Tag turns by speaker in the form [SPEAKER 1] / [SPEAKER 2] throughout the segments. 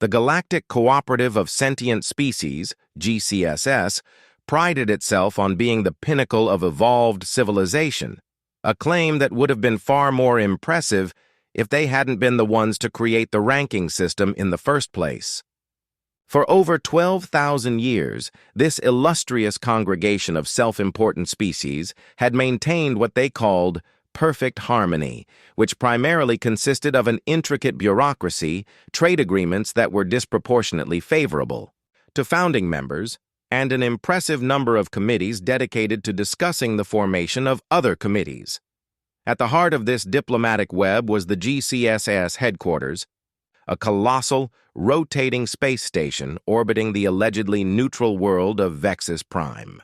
[SPEAKER 1] The Galactic Cooperative of Sentient Species, GCSS, prided itself on being the pinnacle of evolved civilization, a claim that would have been far more impressive if they hadn't been the ones to create the ranking system in the first place. For over 12,000 years, this illustrious congregation of self-important species had maintained what they called perfect harmony, which primarily consisted of an intricate bureaucracy, trade agreements that were disproportionately favorable to founding members, and an impressive number of committees dedicated to discussing the formation of other committees. At the heart of this diplomatic web was the GCSS headquarters, a colossal, rotating space station orbiting the allegedly neutral world of Vexus Prime.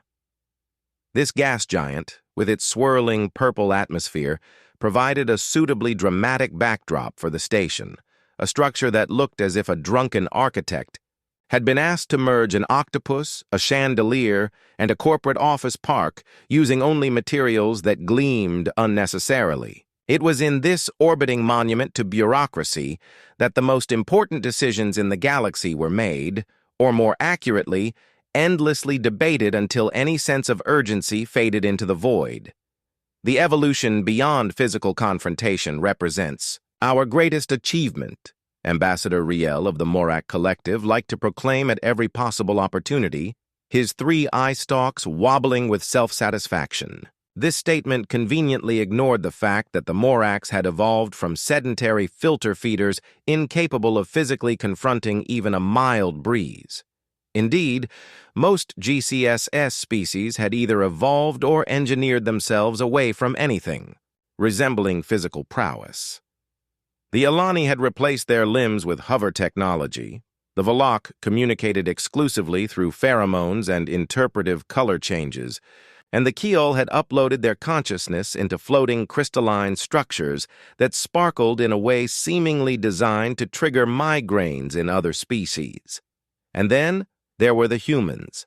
[SPEAKER 1] This gas giant, with its swirling purple atmosphere, provided a suitably dramatic backdrop for the station, a structure that looked as if a drunken architect had been asked to merge an octopus, a chandelier, and a corporate office park using only materials that gleamed unnecessarily. It was in this orbiting monument to bureaucracy that the most important decisions in the galaxy were made, or more accurately, endlessly debated until any sense of urgency faded into the void. The evolution beyond physical confrontation represents our greatest achievement, Ambassador Riel of the Morak Collective liked to proclaim at every possible opportunity, his 3 eye stalks wobbling with self-satisfaction. This statement conveniently ignored the fact that the Moraks had evolved from sedentary filter feeders incapable of physically confronting even a mild breeze. Indeed, most GCSS species had either evolved or engineered themselves away from anything resembling physical prowess. The Alani had replaced their limbs with hover technology. The Valak communicated exclusively through pheromones and interpretive color changes, and the Kiol had uploaded their consciousness into floating crystalline structures that sparkled in a way seemingly designed to trigger migraines in other species. And then there were the humans.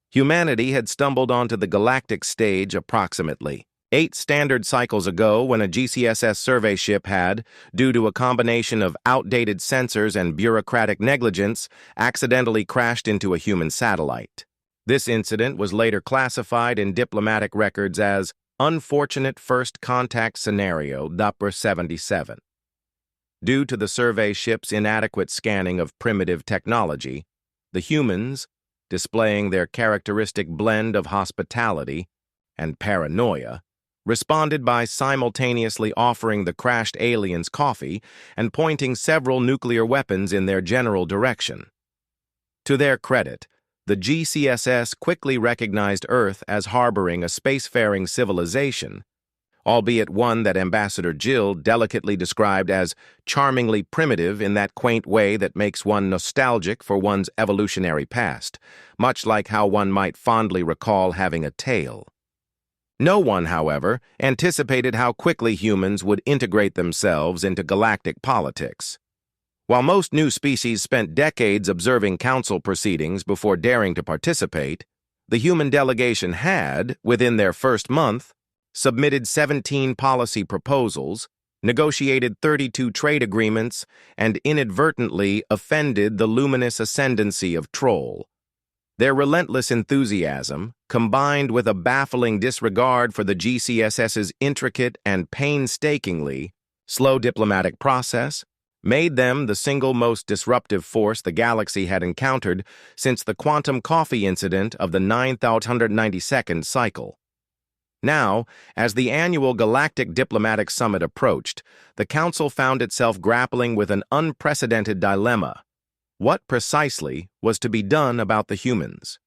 [SPEAKER 1] Humanity had stumbled onto the galactic stage approximately 8 standard cycles ago when a GCSS survey ship had, due to a combination of outdated sensors and bureaucratic negligence, accidentally crashed into a human satellite. This incident was later classified in diplomatic records as Unfortunate First Contact Scenario Dupper 77. Due to the survey ship's inadequate scanning of primitive technology, the humans, displaying their characteristic blend of hospitality and paranoia, responded by simultaneously offering the crashed aliens coffee and pointing several nuclear weapons in their general direction. To their credit, the GCSS quickly recognized Earth as harboring a spacefaring civilization, albeit one that Ambassador Jill delicately described as charmingly primitive in that quaint way that makes one nostalgic for one's evolutionary past, much like how one might fondly recall having a tail. No one, however, anticipated how quickly humans would integrate themselves into galactic politics. While most new species spent decades observing council proceedings before daring to participate, the human delegation had, within their first month, submitted 17 policy proposals, negotiated 32 trade agreements, and inadvertently offended the luminous ascendancy of Troll. Their relentless enthusiasm, combined with a baffling disregard for the GCSS's intricate and painstakingly slow diplomatic process, made them the single most disruptive force the galaxy had encountered since the quantum coffee incident of the 9,192nd cycle. Now, as the annual Galactic Diplomatic Summit approached, the Council found itself grappling with an unprecedented dilemma. What precisely was to be done about the humans?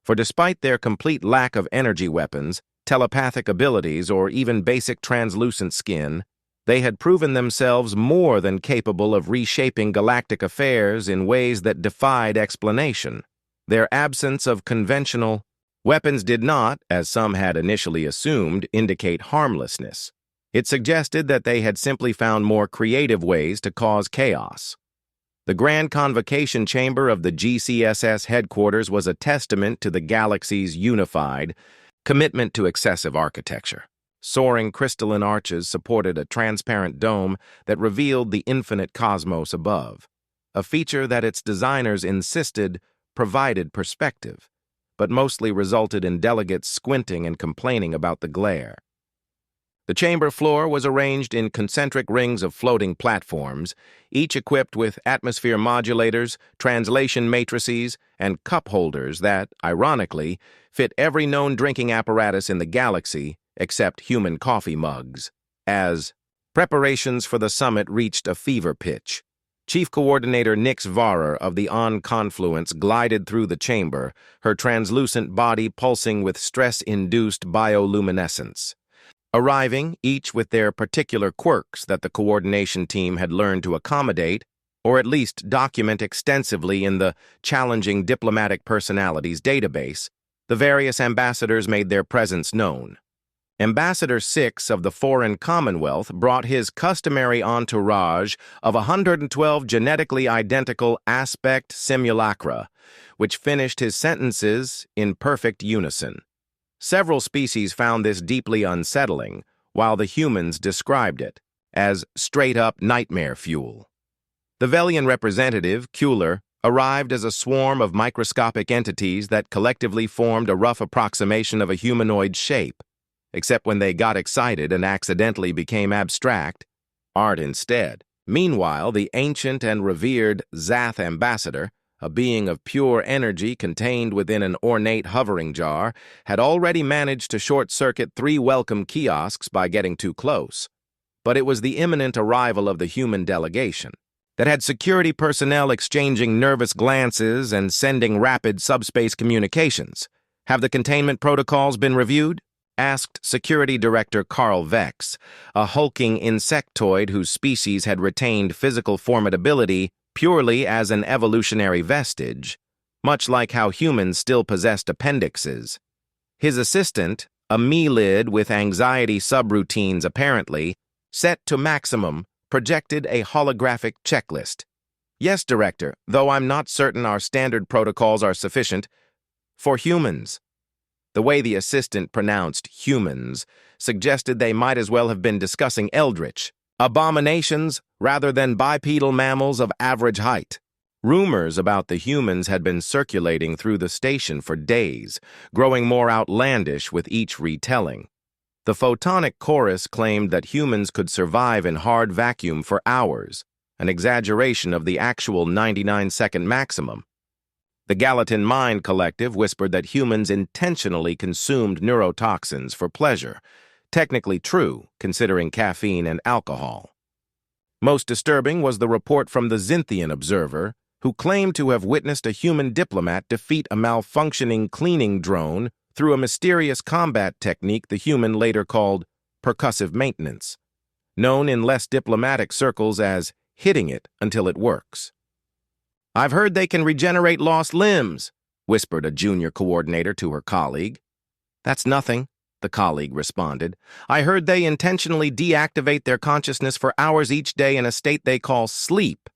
[SPEAKER 1] For despite their complete lack of energy weapons, telepathic abilities, or even basic translucent skin, they had proven themselves more than capable of reshaping galactic affairs in ways that defied explanation. Their absence of conventional weapons did not, as some had initially assumed, indicate harmlessness. It suggested that they had simply found more creative ways to cause chaos. The Grand Convocation Chamber of the GCSS headquarters was a testament to the galaxy's unified commitment to excessive architecture. Soaring crystalline arches supported a transparent dome that revealed the infinite cosmos above. a feature that its designers insisted provided perspective, but mostly resulted in delegates squinting and complaining about the glare. The chamber floor was arranged in concentric rings of floating platforms, each equipped with atmosphere modulators, translation matrices, and cup holders that, ironically, fit every known drinking apparatus in the galaxy except human coffee mugs. As preparations for the summit reached a fever pitch, Chief Coordinator Nix Varer of the On Confluence glided through the chamber, her translucent body pulsing with stress-induced bioluminescence. Arriving, each with their particular quirks that the coordination team had learned to accommodate, or at least document extensively in the challenging diplomatic personalities database, the various ambassadors made their presence known. Ambassador 6 of the Foreign Commonwealth brought his customary entourage of 112 genetically identical aspect simulacra, which finished his sentences in perfect unison. Several species found this deeply unsettling, while the humans described it as straight-up nightmare fuel. The Velian representative, Kueller, arrived as a swarm of microscopic entities that collectively formed a rough approximation of a humanoid shape, except when they got excited and accidentally became abstract, art instead. Meanwhile, the ancient and revered Zath ambassador, a being of pure energy contained within an ornate hovering jar, had already managed to short-circuit 3 welcome kiosks by getting too close. But it was the imminent arrival of the human delegation that had security personnel exchanging nervous glances and sending rapid subspace communications. Have the containment protocols been reviewed? Asked Security Director Carl Vex, a hulking insectoid whose species had retained physical formidability purely as an evolutionary vestige, much like how humans still possessed appendixes. His assistant, a melid with anxiety subroutines apparently, set to maximum, projected a holographic checklist. Yes, Director, though I'm not certain our standard protocols are sufficient. For humans. The way the assistant pronounced humans suggested they might as well have been discussing eldritch abominations rather than bipedal mammals of average height. Rumors about the humans had been circulating through the station for days, growing more outlandish with each retelling. The photonic chorus claimed that humans could survive in hard vacuum for hours, an exaggeration of the actual 99-second maximum. The Gallatin Mind Collective whispered that humans intentionally consumed neurotoxins for pleasure, technically true, considering caffeine and alcohol. Most disturbing was the report from the Zynthian Observer, who claimed to have witnessed a human diplomat defeat a malfunctioning cleaning drone through a mysterious combat technique the human later called percussive maintenance, known in less diplomatic circles as hitting it until it works. "I've heard they can regenerate lost limbs," whispered a junior coordinator to her colleague. "That's nothing," the colleague responded. "I heard they intentionally deactivate their consciousness for hours each day in a state they call sleep,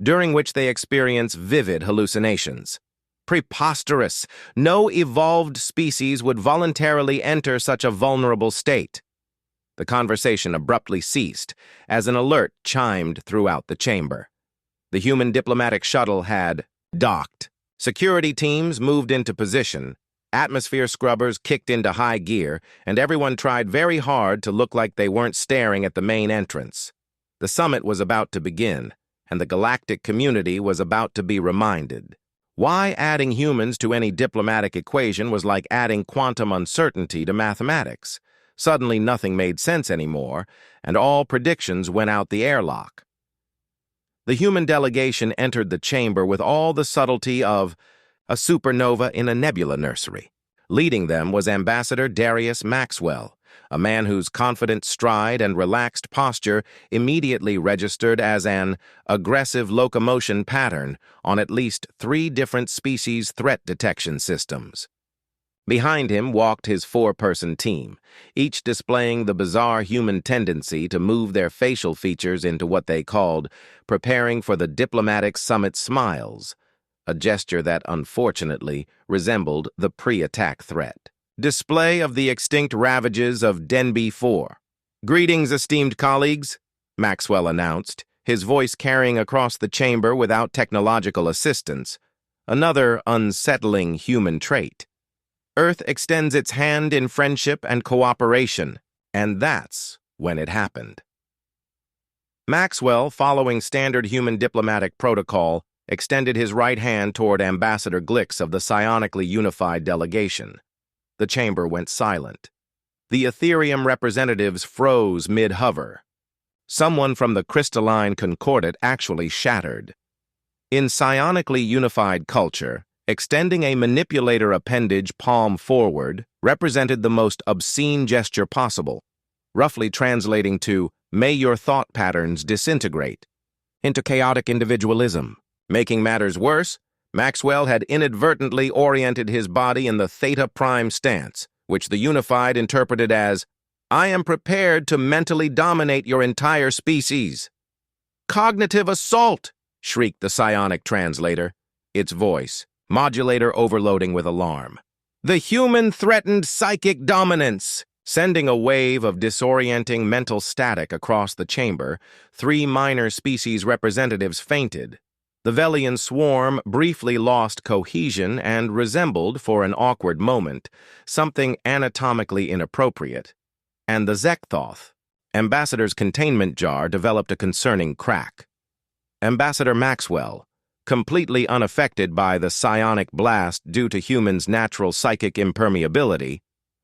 [SPEAKER 1] during which they experience vivid hallucinations. Preposterous! No evolved species would voluntarily enter such a vulnerable state." The conversation abruptly ceased as an alert chimed throughout the chamber. The human diplomatic shuttle had docked. Security teams moved into position. Atmosphere scrubbers kicked into high gear, and everyone tried very hard to look like they weren't staring at the main entrance. The summit was about to begin, and the galactic community was about to be reminded. Why adding humans to any diplomatic equation was like adding quantum uncertainty to mathematics. Suddenly nothing made sense anymore, and all predictions went out the airlock. The human delegation entered the chamber with all the subtlety of a supernova in a nebula nursery. Leading them was Ambassador Darius Maxwell, a man whose confident stride and relaxed posture immediately registered as an aggressive locomotion pattern on at least 3 different species threat detection systems. Behind him walked his 4-person team, each displaying the bizarre human tendency to move their facial features into what they called preparing for the diplomatic summit smiles, a gesture that unfortunately resembled the pre-attack threat. Display of the extinct ravages of Denby 4. "Greetings, esteemed colleagues," Maxwell announced, his voice carrying across the chamber without technological assistance, another unsettling human trait. Earth extends its hand in friendship and cooperation, and that's when it happened. Maxwell, following standard human diplomatic protocol, extended his right hand toward Ambassador Glix of the psionically unified delegation. The chamber went silent. The Ethereum representatives froze mid-hover. Someone from the crystalline concordat actually shattered. In psionically unified culture, extending a manipulator appendage palm forward represented the most obscene gesture possible, roughly translating to, "May your thought patterns disintegrate," into chaotic individualism. Making matters worse, Maxwell had inadvertently oriented his body in the Theta Prime stance, which the Unified interpreted as, "I am prepared to mentally dominate your entire species." "Cognitive assault!" shrieked the psionic translator, its voice, modulator overloading with alarm. "The human threatened psychic dominance!" Sending a wave of disorienting mental static across the chamber, 3 minor species representatives fainted. The Velian swarm briefly lost cohesion and resembled, for an awkward moment, something anatomically inappropriate. And the Zekthoth, Ambassador's containment jar, developed a concerning crack. Ambassador Maxwell, completely unaffected by the psionic blast due to humans' natural psychic impermeability,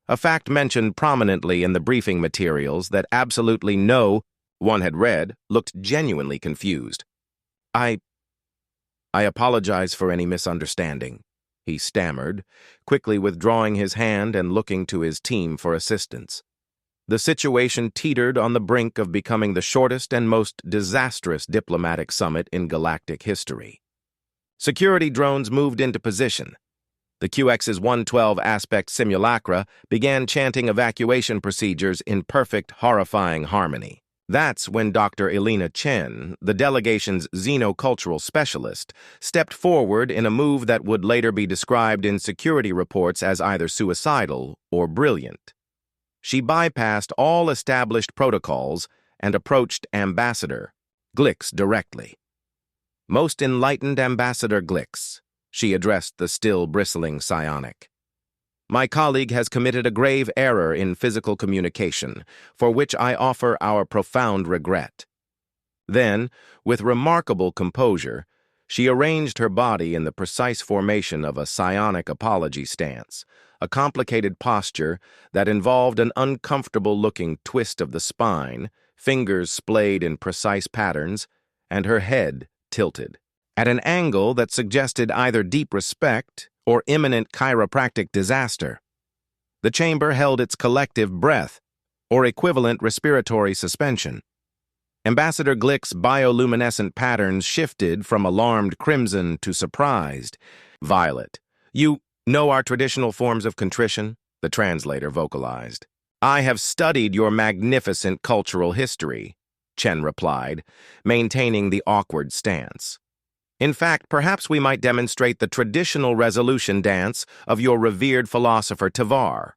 [SPEAKER 1] a fact mentioned prominently in the briefing materials that absolutely no one had read, looked genuinely confused. I apologize for any misunderstanding," he stammered, quickly withdrawing his hand and looking to his team for assistance. The situation teetered on the brink of becoming the shortest and most disastrous diplomatic summit in galactic history. Security drones moved into position. The QX's 112 aspect simulacra began chanting evacuation procedures in perfect, horrifying harmony. That's when Dr. Elena Chen, the delegation's xenocultural specialist, stepped forward in a move that would later be described in security reports as either suicidal or brilliant. She bypassed all established protocols and approached Ambassador Glix directly. "Most enlightened Ambassador Glix," she addressed the still bristling psionic. "My colleague has committed a grave error in physical communication, for which I offer our profound regret." Then, with remarkable composure, she arranged her body in the precise formation of a psionic apology stance, a complicated posture that involved an uncomfortable-looking twist of the spine, fingers splayed in precise patterns, and her head tilted, at an angle that suggested either deep respect or imminent chiropractic disaster. The chamber held its collective breath, or equivalent respiratory suspension. Ambassador Glick's bioluminescent patterns shifted from alarmed crimson to surprised violet. "You know our traditional forms of contrition?" the translator vocalized. "I have studied your magnificent cultural history," Chen replied, maintaining the awkward stance. "In fact, perhaps we might demonstrate the traditional resolution dance of your revered philosopher Tavar."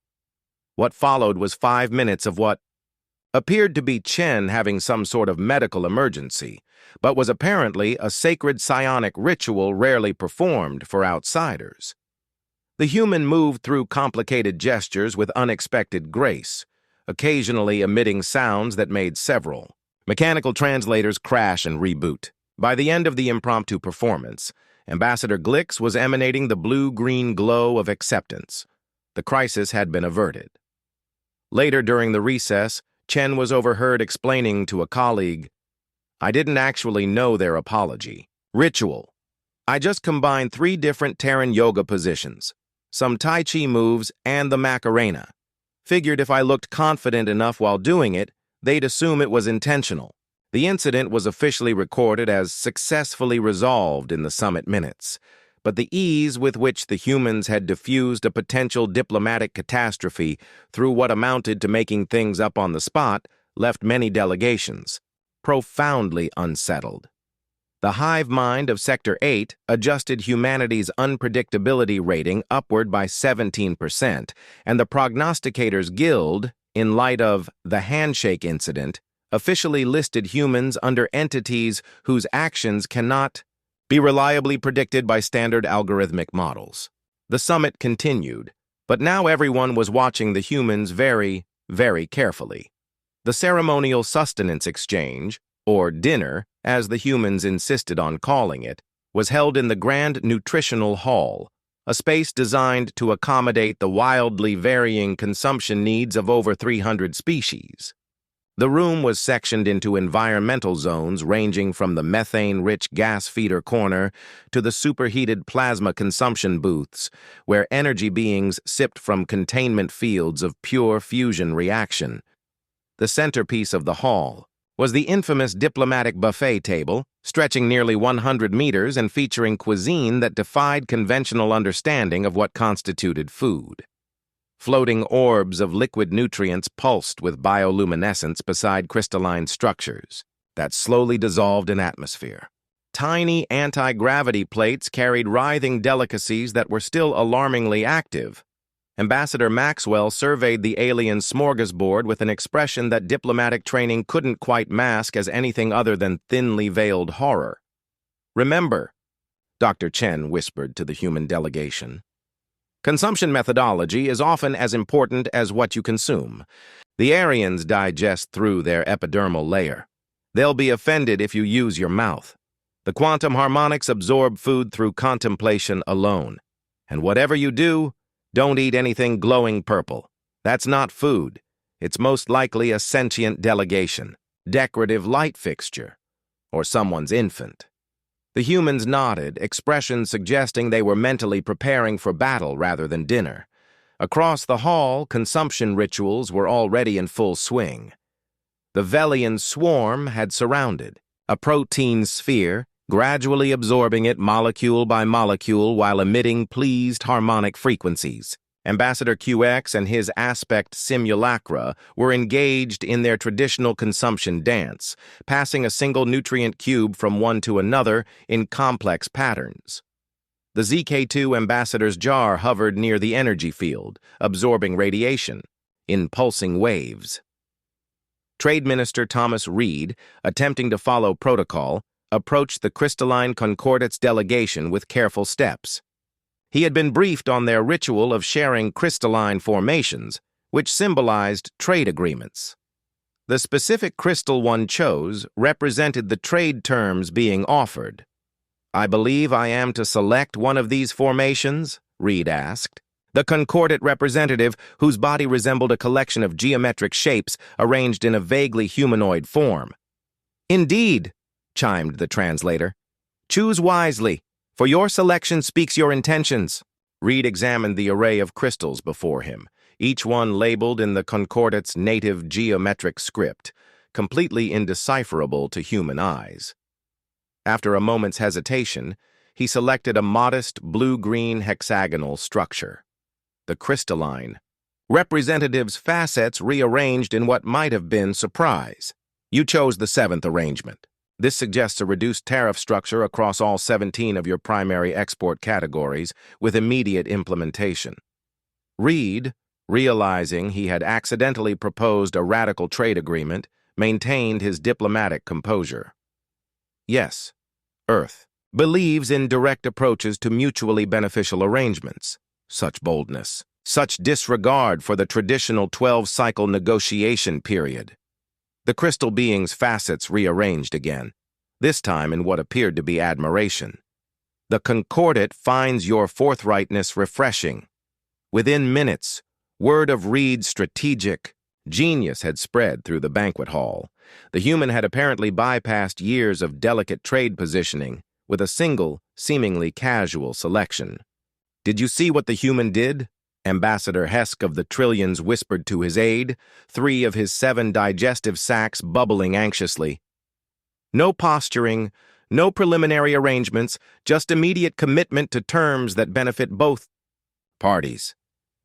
[SPEAKER 1] What followed was 5 minutes of what appeared to be Chen having some sort of medical emergency, but was apparently a sacred psionic ritual rarely performed for outsiders. The human moved through complicated gestures with unexpected grace, occasionally emitting sounds that made several mechanical translators crash and reboot. By the end of the impromptu performance, Ambassador Glix was emanating the blue-green glow of acceptance. The crisis had been averted. Later during the recess, Chen was overheard explaining to a colleague, "I didn't actually know their apology. Ritual. I just combined 3 different Terran yoga positions, some Tai Chi moves, and the Macarena. Figured if I looked confident enough while doing it, they'd assume it was intentional." The incident was officially recorded as successfully resolved in the summit minutes, but the ease with which the humans had diffused a potential diplomatic catastrophe through what amounted to making things up on the spot left many delegations profoundly unsettled. The hive mind of Sector 8 adjusted humanity's unpredictability rating upward by 17%, and the Prognosticators Guild, in light of the handshake incident, officially listed humans under entities whose actions cannot be reliably predicted by standard algorithmic models. The summit continued, but now everyone was watching the humans very, very carefully. The ceremonial sustenance exchange, or dinner, as the humans insisted on calling it, was held in the Grand Nutritional Hall, a space designed to accommodate the wildly varying consumption needs of over 300 species. The room was sectioned into environmental zones ranging from the methane-rich gas feeder corner to the superheated plasma consumption booths, where energy beings sipped from containment fields of pure fusion reaction. The centerpiece of the hall was the infamous diplomatic buffet table, stretching nearly 100 meters and featuring cuisine that defied conventional understanding of what constituted food. Floating orbs of liquid nutrients pulsed with bioluminescence beside crystalline structures that slowly dissolved in atmosphere. Tiny anti-gravity plates carried writhing delicacies that were still alarmingly active. Ambassador Maxwell surveyed the alien smorgasbord with an expression that diplomatic training couldn't quite mask as anything other than thinly veiled horror. "Remember," Dr. Chen whispered to the human delegation, "consumption methodology is often as important as what you consume. The Aryans digest through their epidermal layer. They'll be offended if you use your mouth. The quantum harmonics absorb food through contemplation alone. And whatever you do, don't eat anything glowing purple. That's not food. It's most likely a sentient delegation, decorative light fixture, or someone's infant." The humans nodded, expressions suggesting they were mentally preparing for battle rather than dinner. Across the hall, consumption rituals were already in full swing. The Velian swarm had surrounded, a protein sphere, gradually absorbing it molecule by molecule while emitting pleased harmonic frequencies. Ambassador QX and his aspect simulacra were engaged in their traditional consumption dance, passing a single nutrient cube from one to another in complex patterns. The ZK2 ambassador's jar hovered near the energy field, absorbing radiation in pulsing waves. Trade Minister Thomas Reed, attempting to follow protocol, approached the crystalline concordate's delegation with careful steps. He had been briefed on their ritual of sharing crystalline formations, which symbolized trade agreements. The specific crystal one chose represented the trade terms being offered. "I believe I am to select one of these formations?" Reed asked. The concordate representative, whose body resembled a collection of geometric shapes arranged in a vaguely humanoid form. "Indeed," chimed the translator. "Choose wisely, for your selection speaks your intentions." Reed examined the array of crystals before him, each one labeled in the concordate's native geometric script, completely indecipherable to human eyes. After a moment's hesitation, he selected a modest blue-green hexagonal structure. The crystalline representative's facets rearranged in what might have been surprise. "You chose the 7th arrangement. This suggests a reduced tariff structure across all 17 of your primary export categories with immediate implementation." Reed, realizing he had accidentally proposed a radical trade agreement, maintained his diplomatic composure. "Yes, Earth believes in direct approaches to mutually beneficial arrangements." Such boldness, such disregard for the traditional 12-cycle negotiation period. The crystal being's facets rearranged again, this time in what appeared to be admiration. "The concordate finds your forthrightness refreshing." Within minutes, word of Reed's strategic genius had spread through the banquet hall. The human had apparently bypassed years of delicate trade positioning with a single, seemingly casual selection. "Did you see what the human did?" Ambassador Hesk of the Trillions whispered to his aide, 3 of his 7 digestive sacs bubbling anxiously. "No posturing, no preliminary arrangements, just immediate commitment to terms that benefit both parties."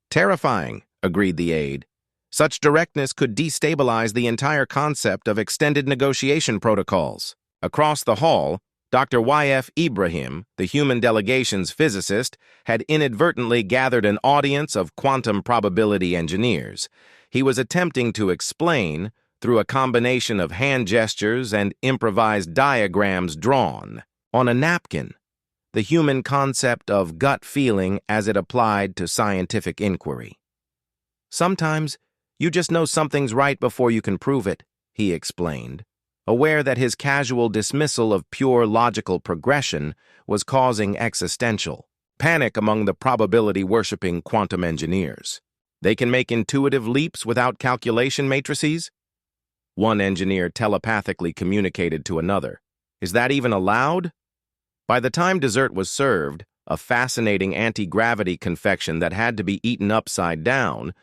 [SPEAKER 1] "Terrifying," agreed the aide. "Such directness could destabilize the entire concept of extended negotiation protocols." Across the hall, Dr. Y.F. Ibrahim, the human delegation's physicist, had inadvertently gathered an audience of quantum probability engineers. He was attempting to explain, through a combination of hand gestures and improvised diagrams drawn on a napkin, the human concept of gut feeling as it applied to scientific inquiry. "Sometimes you just know something's right before you can prove it," he explained, aware that his casual dismissal of pure logical progression was causing existential panic among the probability-worshipping quantum engineers. "They can make intuitive leaps without calculation matrices?" One engineer telepathically communicated to another. "Is that even allowed?" By the time dessert was served, a fascinating anti-gravity confection that had to be eaten upside down,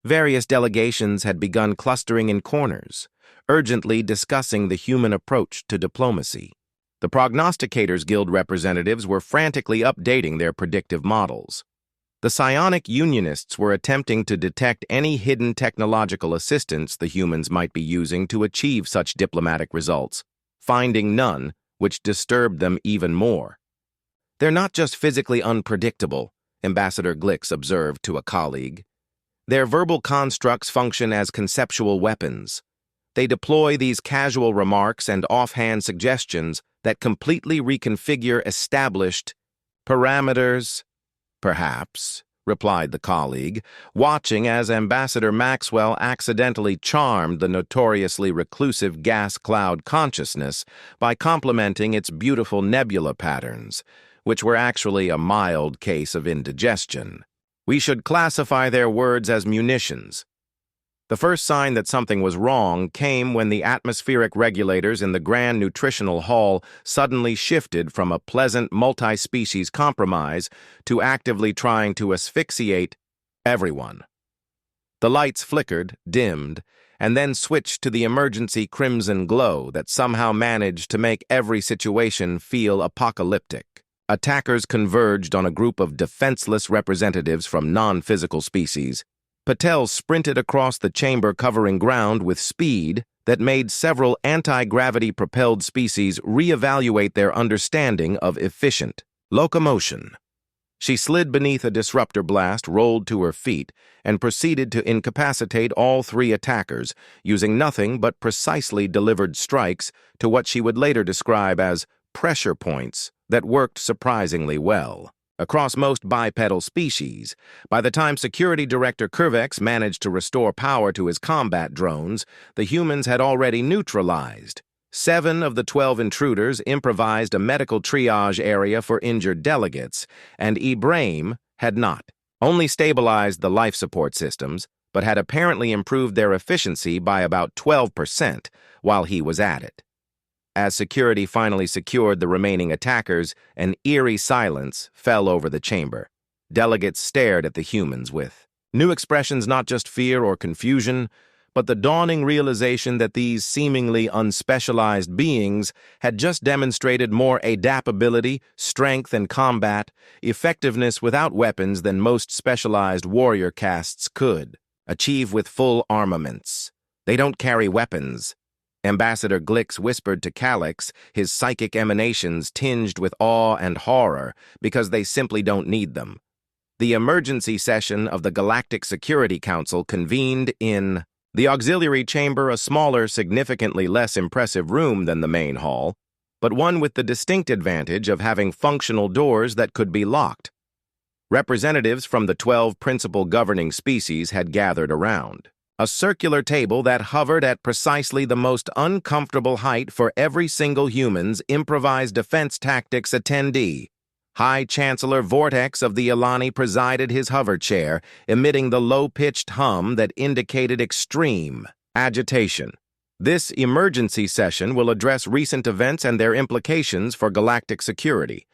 [SPEAKER 1] various delegations had begun clustering in corners, urgently discussing the human approach to diplomacy. The Prognosticators Guild representatives were frantically updating their predictive models. The psionic unionists were attempting to detect any hidden technological assistance the humans might be using to achieve such diplomatic results, finding none, which disturbed them even more. "They're not just physically unpredictable," Ambassador Glix observed to a colleague. "Their verbal constructs function as conceptual weapons. They deploy these casual remarks and offhand suggestions that completely reconfigure established parameters." "Perhaps," replied the colleague, watching as Ambassador Maxwell accidentally charmed the notoriously reclusive gas cloud consciousness by complimenting its beautiful nebula patterns, which were actually a mild case of indigestion. "We should classify their words as munitions." The first sign that something was wrong came when the atmospheric regulators in the Grand Nutritional Hall suddenly shifted from a pleasant multi-species compromise to actively trying to asphyxiate everyone. The lights flickered, dimmed, and then switched to the emergency crimson glow that somehow managed to make every situation feel apocalyptic. Attackers converged on a group of defenseless representatives from non-physical species. Patel sprinted across the chamber covering ground with speed that made several anti-gravity-propelled species reevaluate their understanding of efficient locomotion. She slid beneath a disruptor blast, rolled to her feet, and proceeded to incapacitate all three attackers, using nothing but precisely delivered strikes to what she would later describe as pressure points that worked surprisingly well. Across most bipedal species, by the time Security Director Kurvex managed to restore power to his combat drones, the humans had already neutralized. 7 of the 12 intruders improvised a medical triage area for injured delegates, and Ibrahim had not only stabilized the life support systems, but had apparently improved their efficiency by about 12% while he was at it. As security finally secured the remaining attackers, an eerie silence fell over the chamber. Delegates stared at the humans with new expressions, not just fear or confusion, but the dawning realization that these seemingly unspecialized beings had just demonstrated more adaptability, strength in combat, effectiveness without weapons than most specialized warrior castes could achieve with full armaments. "They don't carry weapons," Ambassador Glix whispered to Calix, his psychic emanations tinged with awe and horror, "because they simply don't need them." The emergency session of the Galactic Security Council convened in the auxiliary chamber, a smaller, significantly less impressive room than the main hall, but one with the distinct advantage of having functional doors that could be locked. Representatives from the 12 principal governing species had gathered around. A circular table that hovered at precisely the most uncomfortable height for every single human's improvised defense tactics attendee. High Chancellor Vortex of the Ilani presided his hover chair, emitting the low-pitched hum that indicated extreme agitation. "This emergency session will address recent events and their implications for galactic security,"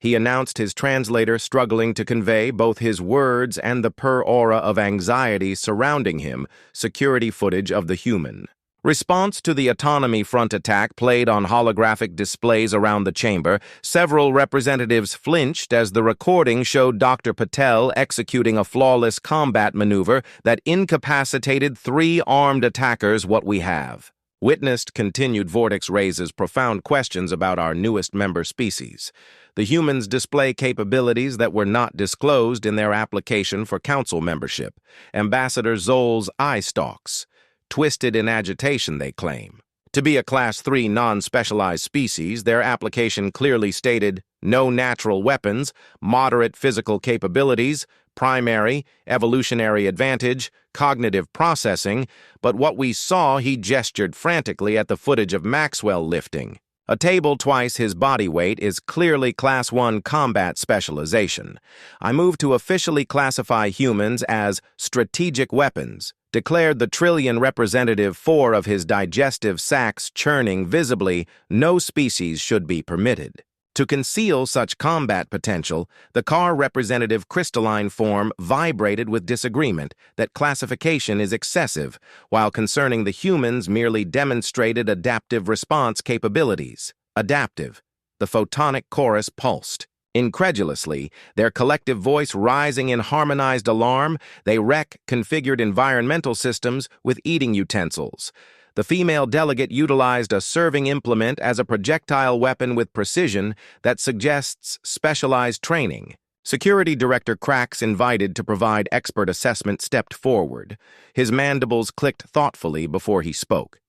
[SPEAKER 1] he announced, his translator struggling to convey both his words and the aura of anxiety surrounding him, security footage of the human. Response to the Autonomy Front attack played on holographic displays around the chamber. Several representatives flinched as the recording showed Dr. Patel executing a flawless combat maneuver that incapacitated 3 armed attackers. "What we have witnessed," continued Vortex, raises profound questions about our newest member species. "The humans display capabilities that were not disclosed in their application for council membership." Ambassador Zoll's eye stalks. twisted in agitation, they claim. To be a Class 3 non-specialized species, their application clearly stated no natural weapons, moderate physical capabilities, primary, evolutionary advantage, cognitive processing, but what we saw, he gestured frantically at the footage of Maxwell lifting. A table twice his body weight is clearly Class 1 combat specialization. I moved to officially classify humans as strategic weapons, declared the trillion representative 4 of his digestive sacs churning visibly, no species should be permitted. To conceal such combat potential, the car representative crystalline form vibrated with disagreement that classification is excessive, while concerning the humans merely demonstrated adaptive response capabilities. Adaptive. The photonic chorus pulsed. Incredulously, their collective voice rising in harmonized alarm, they wreck configured environmental systems with eating utensils. The female delegate utilized a serving implement as a projectile weapon with precision that suggests specialized training. Security Director Cracks, invited to provide expert assessment, stepped forward. His mandibles clicked thoughtfully before he spoke.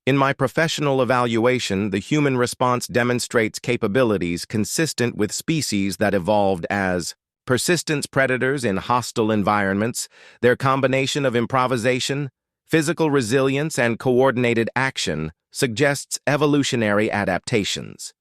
[SPEAKER 1] In my professional evaluation, the human response demonstrates capabilities consistent with species that evolved as persistence predators in hostile environments. Their combination of improvisation, physical resilience, and coordinated action suggests evolutionary adaptations.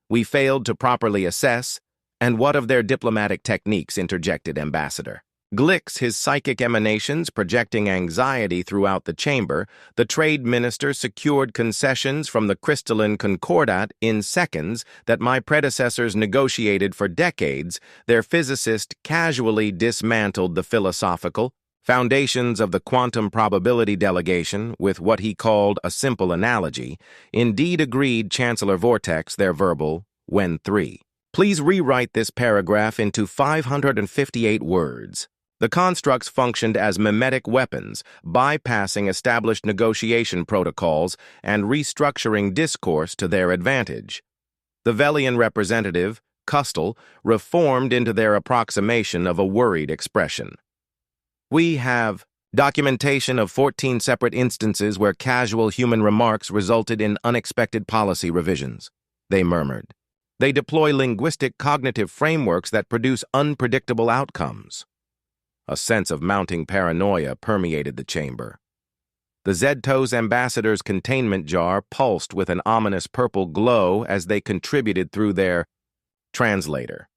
[SPEAKER 1] We failed to properly assess, and what of their diplomatic techniques, interjected Ambassador. Glicks, his psychic emanations projecting anxiety throughout the chamber, the trade minister secured concessions from the crystalline concordat in seconds that my predecessors negotiated for decades. Their physicist casually dismantled the philosophical foundations of the quantum probability delegation with what he called a simple analogy. Indeed, agreed Chancellor Vortex, their verbal, when 3. Please rewrite this paragraph into 558 words. The constructs functioned as mimetic weapons, bypassing established negotiation protocols and restructuring discourse to their advantage. The Velian representative, Custel, reformed into their approximation of a worried expression. We have documentation of 14 separate instances where casual human remarks resulted in unexpected policy revisions, they murmured. They deploy linguistic cognitive frameworks that produce unpredictable outcomes. A sense of mounting paranoia permeated the chamber. The Zedtos ambassador's containment jar pulsed with an ominous purple glow as they contributed through their translator.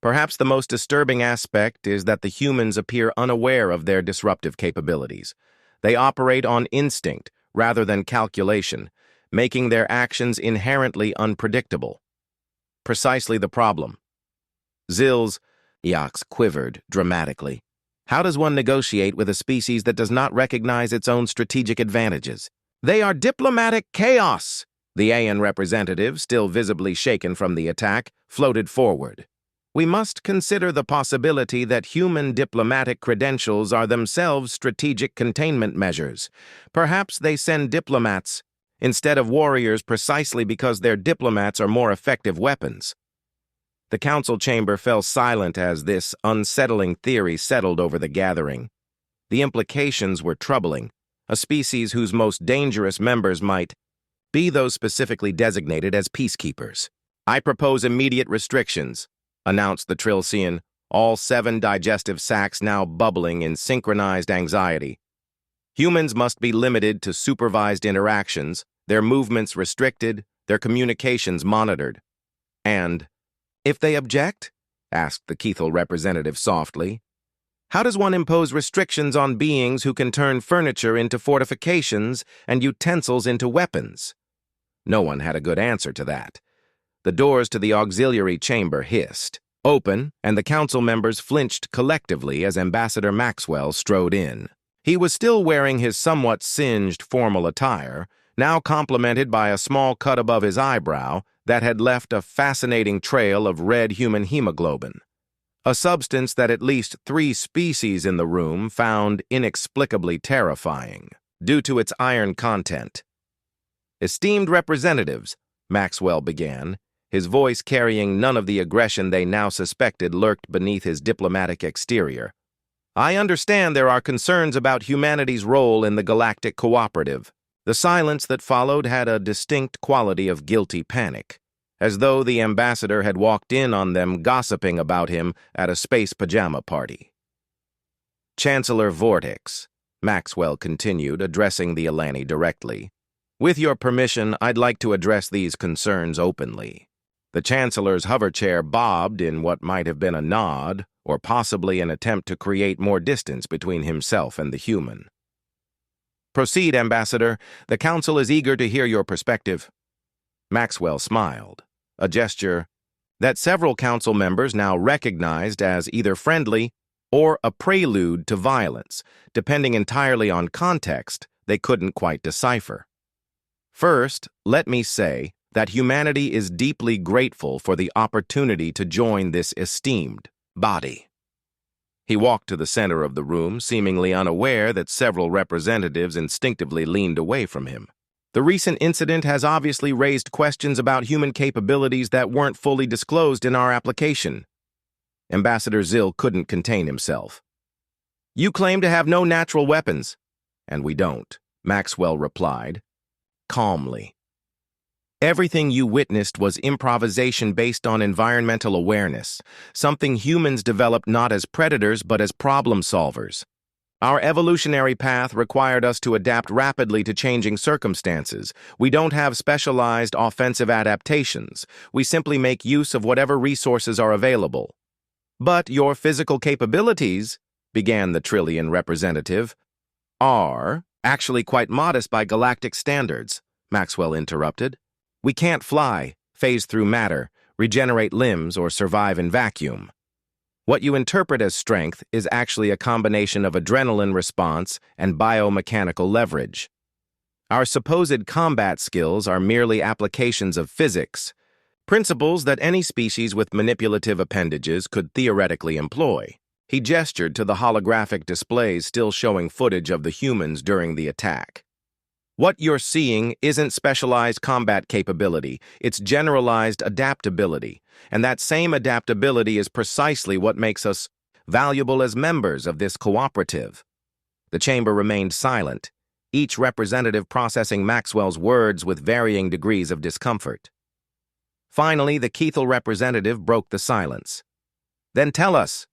[SPEAKER 1] Perhaps the most disturbing aspect is that the humans appear unaware of their disruptive capabilities. They operate on instinct rather than calculation, making their actions inherently unpredictable. Precisely the problem. Zills, Yax quivered dramatically. How does one negotiate with a species that does not recognize its own strategic advantages? They are diplomatic chaos. The AN representative, still visibly shaken from the attack, floated forward. We must consider the possibility that human diplomatic credentials are themselves strategic containment measures. Perhaps they send diplomats instead of warriors precisely because their diplomats are more effective weapons. The council chamber fell silent as this unsettling theory settled over the gathering. The implications were troubling. A species whose most dangerous members might be those specifically designated as peacekeepers. I propose immediate restrictions, announced the Trilcian, all 7 digestive sacs now bubbling in synchronized anxiety. Humans must be limited to supervised interactions, their movements restricted, their communications monitored. And if they object? Asked the Kethel representative softly. How does one impose restrictions on beings who can turn furniture into fortifications and utensils into weapons? No one had a good answer to that. The doors to the auxiliary chamber hissed open, and the council members flinched collectively as Ambassador Maxwell strode in. He was still wearing his somewhat singed formal attire, now complemented by a small cut above his eyebrow that had left a fascinating trail of red human hemoglobin, a substance that at least 3 species in the room found inexplicably terrifying due to its iron content. Esteemed representatives, Maxwell began, his voice carrying none of the aggression they now suspected lurked beneath his diplomatic exterior. I understand there are concerns about humanity's role in the Galactic Cooperative. The silence that followed had a distinct quality of guilty panic, as though the ambassador had walked in on them gossiping about him at a space pajama party. Chancellor Vortex, Maxwell continued, addressing the Alani directly. With your permission, I'd like to address these concerns openly. The Chancellor's hoverchair bobbed in what might have been a nod, or possibly an attempt to create more distance between himself and the human. Proceed, Ambassador. The Council is eager to hear your perspective. Maxwell smiled, a gesture that several Council members now recognized as either friendly or a prelude to violence, depending entirely on context they couldn't quite decipher. First, let me say that humanity is deeply grateful for the opportunity to join this esteemed body. He walked to the center of the room, seemingly unaware that several representatives instinctively leaned away from him. The recent incident has obviously raised questions about human capabilities that weren't fully disclosed in our application. Ambassador Zill couldn't contain himself. You claim to have no natural weapons, and we don't, Maxwell replied, calmly. Everything you witnessed was improvisation based on environmental awareness, something humans developed not as predators but as problem solvers. Our evolutionary path required us to adapt rapidly to changing circumstances. We don't have specialized offensive adaptations. We simply make use of whatever resources are available. But your physical capabilities, began the Trillian representative, are actually quite modest by galactic standards, Maxwell interrupted. We can't fly, phase through matter, regenerate limbs, or survive in vacuum. What you interpret as strength is actually a combination of adrenaline response and biomechanical leverage. Our supposed combat skills are merely applications of physics, principles that any species with manipulative appendages could theoretically employ. He gestured to the holographic displays still showing footage of the humans during the attack. What you're seeing isn't specialized combat capability, it's generalized adaptability, and that same adaptability is precisely what makes us valuable as members of this cooperative. The chamber remained silent, each representative processing Maxwell's words with varying degrees of discomfort. Finally, the Keithel representative broke the silence. Then tell us,